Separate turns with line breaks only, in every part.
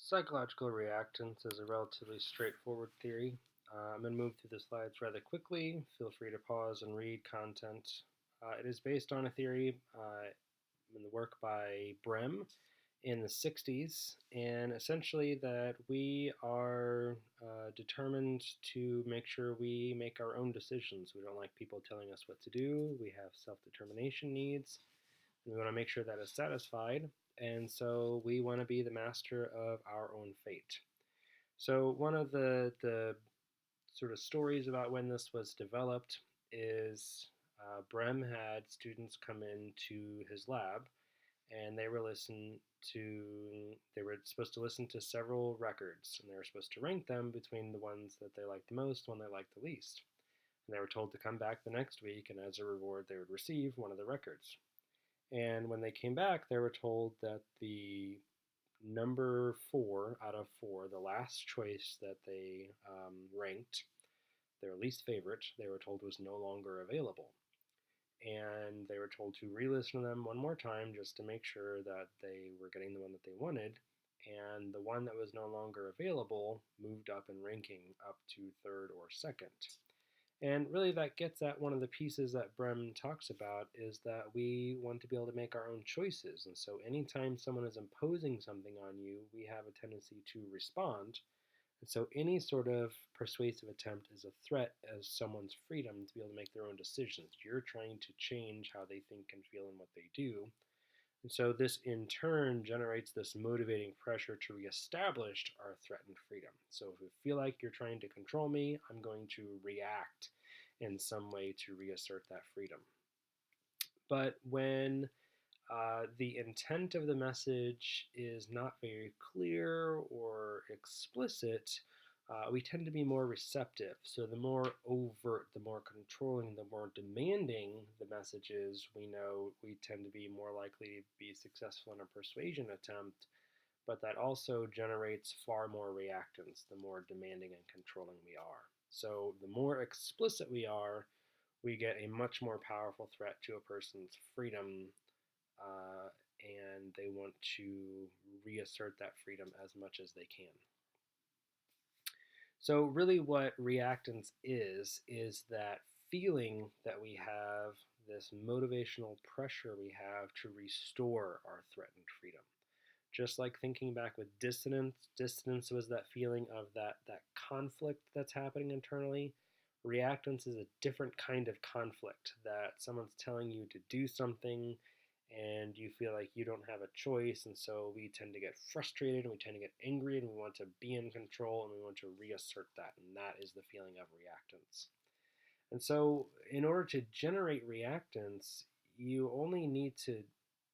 Psychological reactance is a relatively straightforward theory. I'm going to move through the slides rather quickly. Feel free to pause and read content. It is based on a theory in the work by Brehm in the 60s, and essentially that we are determined to make sure we make our own decisions. We don't like people telling us what to do. We have self determination needs, and we want to make sure that is satisfied. And so we want to be the master of our own fate. So one of the sort of stories about when this was developed is Brehm had students come into his lab, and they were supposed to listen to several records, and they were supposed to rank them between the ones that they liked the most, one they liked the least. And they were told to come back the next week, and as a reward, they would receive one of the records. And when they came back, they were told that the number 4 out of 4, the last choice that they ranked, their least favorite, they were told was no longer available. And they were told to re listen to them one more time just to make sure that they were getting the one that they wanted. And the one that was no longer available moved up in ranking up to third or second. And really, that gets at one of the pieces that Brehm talks about is that we want to be able to make our own choices. And so, anytime someone is imposing something on you, we have a tendency to respond. And so, any sort of persuasive attempt is a threat as someone's freedom to be able to make their own decisions. You're trying to change how they think and feel and what they do. And so, this in turn generates this motivating pressure to reestablish our threatened freedom. So, if you feel like you're trying to control me, I'm going to react in some way to reassert that freedom. But when the intent of the message is not very clear or explicit, we tend to be more receptive. So the more overt, the more controlling, the more demanding the message is, we know we tend to be more likely to be successful in a persuasion attempt, but that also generates far more reactance the more demanding and controlling we are. So the more explicit we are, we get a much more powerful threat to a person's freedom, and they want to reassert that freedom as much as they can. So, really, what reactance is that feeling that we have, this motivational pressure we have to restore our threatened freedom. Just like thinking back with dissonance was that feeling of that conflict that's happening internally. Reactance is a different kind of conflict that someone's telling you to do something and you feel like you don't have a choice, and so we tend to get frustrated and we tend to get angry and we want to be in control and we want to reassert that, and that is the feeling of reactance. And so, in order to generate reactance, you only need to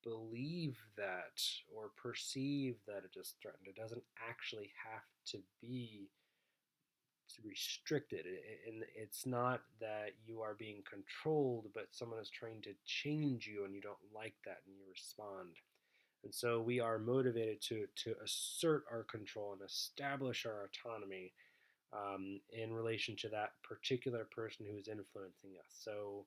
believe that or perceive that it is threatened. It doesn't actually have to be restricted. And it's not that you are being controlled, but someone is trying to change you and you don't like that and you respond. And so we are motivated to assert our control and establish our autonomy in relation to that particular person who is influencing us. So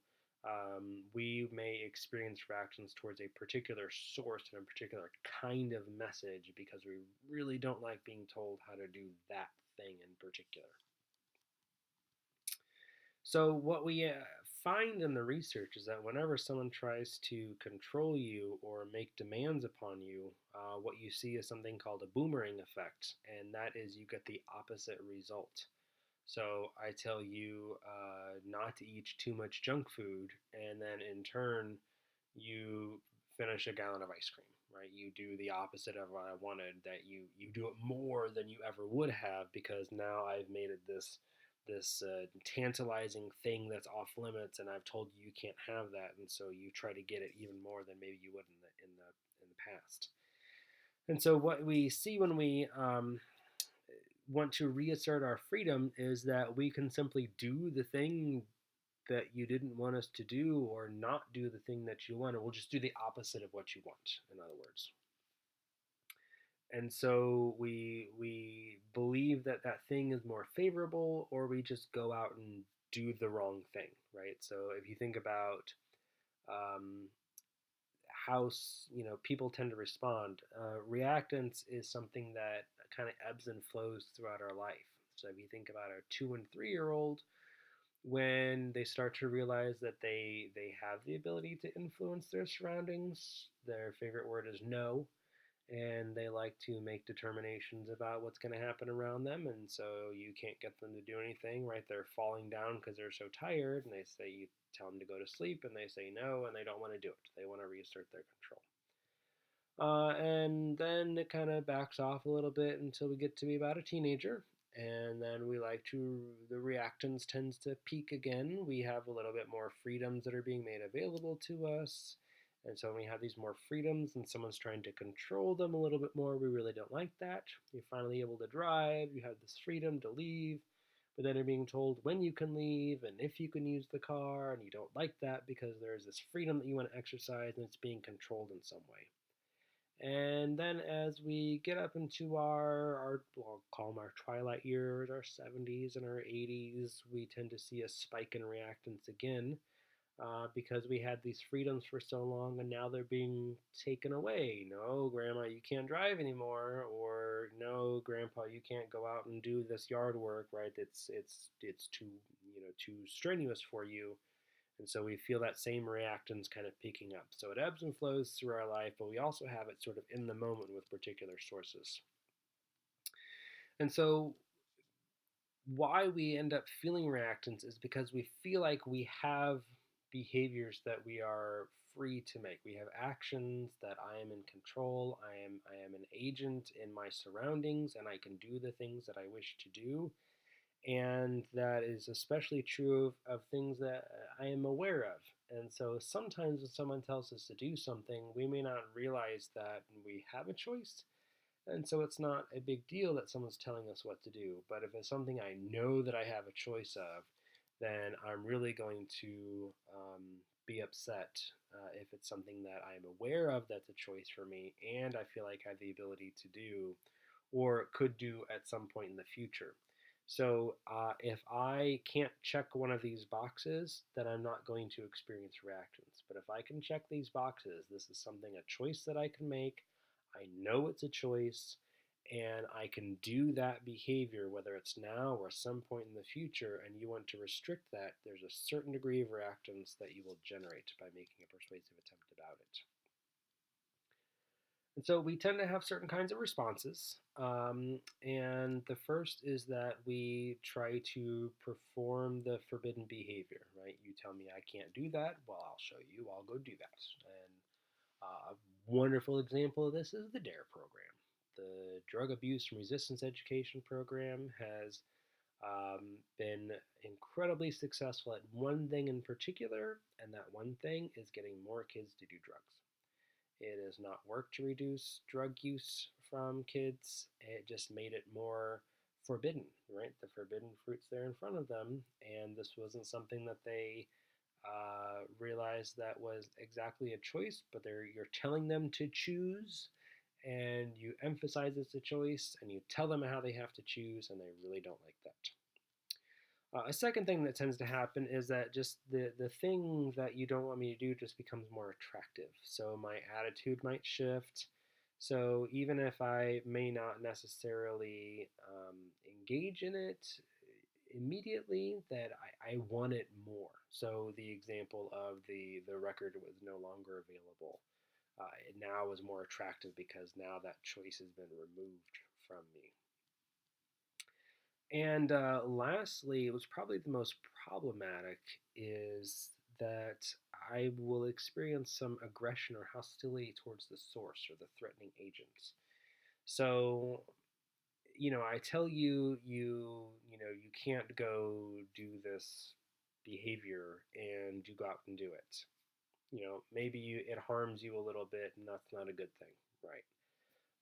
we may experience reactions towards a particular source and a particular kind of message because we really don't like being told how to do that thing in particular. So, what we find in the research is that whenever someone tries to control you or make demands upon you, what you see is something called a boomerang effect, and that is you get the opposite result. So, I tell you not to eat too much junk food, and then in turn, you finish a gallon of ice cream, right? You do the opposite of what I wanted, that you do it more than you ever would have because now I've made it this tantalizing thing that's off limits, and I've told you you can't have that, and so you try to get it even more than maybe you would in the past. And so what we see when we want to reassert our freedom is that we can simply do the thing that you didn't want us to do, or not do the thing that you want, or we'll just do the opposite of what you want, in other words. And so we believe that that thing is more favorable, or we just go out and do the wrong thing, right? So if you think about um, how people tend to respond. Reactance is something that kind of ebbs and flows throughout our life. So if you think about a 2 and 3 year old, when they start to realize that they have the ability to influence their surroundings, their favorite word is no, and they like to make determinations about what's going to happen around them, and so you can't get them to do anything, right? They're falling down because they're so tired, and they say you tell them to go to sleep, and they say no, and they don't want to do it. They want to reassert their control. And then it kind of backs off a little bit until we get to be about a teenager. And then the reactance tends to peak again. We have a little bit more freedoms that are being made available to us. And so when we have these more freedoms and someone's trying to control them a little bit more, we really don't like that. You're finally able to drive, you have this freedom to leave, but then you're being told when you can leave and if you can use the car, and you don't like that because there's this freedom that you want to exercise and it's being controlled in some way. And then as we get up into I'll call them our twilight years, our 70s and our 80s, we tend to see a spike in reactance again, because we had these freedoms for so long and now they're being taken away. No, Grandma, you can't drive anymore, or no, Grandpa, you can't go out and do this yard work, right? It's too too strenuous for you. And so we feel that same reactance kind of picking up. So it ebbs and flows through our life, but we also have it sort of in the moment with particular sources. And so why we end up feeling reactance is because we feel like we have behaviors that we are free to make. We have actions that I am in control. I am an agent in my surroundings, and I can do the things that I wish to do. And that is especially true of things that I am aware of. And so sometimes when someone tells us to do something, we may not realize that we have a choice. And so it's not a big deal that someone's telling us what to do. But if it's something I know that I have a choice of, then I'm really going to be upset if it's something that I'm aware of that's a choice for me and I feel like I have the ability to do or could do at some point in the future. So if I can't check one of these boxes, then I'm not going to experience reactance. But if I can check these boxes, this is something, a choice that I can make. I know it's a choice, and I can do that behavior, whether it's now or some point in the future, and you want to restrict that, there's a certain degree of reactance that you will generate by making a persuasive attempt about it. And so we tend to have certain kinds of responses. And the first is that we try to perform the forbidden behavior, right? You tell me I can't do that. Well, I'll show you. I'll go do that. And a wonderful example of this is the DARE program. The Drug Abuse and Resistance Education program has been incredibly successful at one thing in particular, and that one thing is getting more kids to do drugs. It has not worked to reduce drug use from kids. It just made it more forbidden, right? The forbidden fruit's there in front of them, and this wasn't something that they realized that was exactly a choice, but you're telling them to choose, and you emphasize it's a choice, and you tell them how they have to choose, and they really don't like that. A second thing that tends to happen is that just the thing that you don't want me to do just becomes more attractive. So my attitude might shift. So even if I may not necessarily engage in it immediately, that I want it more. So the example of the record was no longer available. It now is more attractive because now that choice has been removed from me. And lastly, it was probably the most problematic, is that I will experience some aggression or hostility towards the source or the threatening agents. So, I tell you, you can't go do this behavior, and you go out and do it. Maybe it harms you a little bit, and that's not a good thing, right?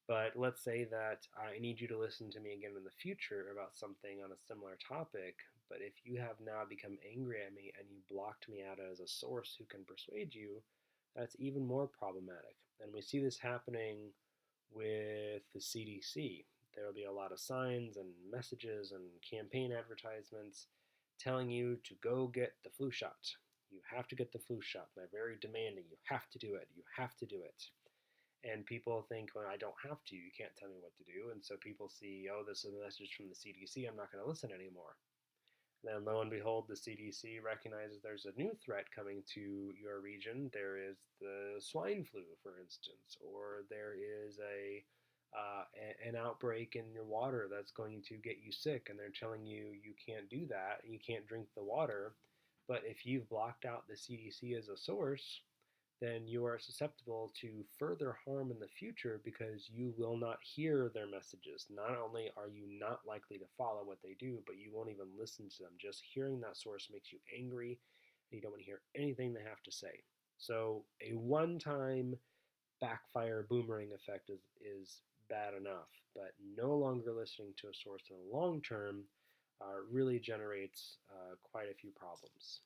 But let's say that I need you to listen to me again in the future about something on a similar topic, but if you have now become angry at me and you blocked me out as a source who can persuade you, that's even more problematic. And we see this happening with the CDC. There will be a lot of signs and messages and campaign advertisements telling you to go get the flu shot. You have to get the flu shot. They're very demanding. You have to do it. You have to do it. And people think, well, I don't have to. You can't tell me what to do. And so people see, oh, this is a message from the CDC. I'm not going to listen anymore. And then lo and behold, the CDC recognizes there's a new threat coming to your region. There is the swine flu, for instance, or there is an outbreak in your water that's going to get you sick, and they're telling you you can't do that, you can't drink the water. But if you've blocked out the CDC as a source, then you are susceptible to further harm in the future because you will not hear their messages. Not only are you not likely to follow what they do, but you won't even listen to them. Just hearing that source makes you angry, and you don't want to hear anything they have to say. So a one-time backfire boomerang effect is bad enough, but no longer listening to a source in the long term really generates quite a few problems.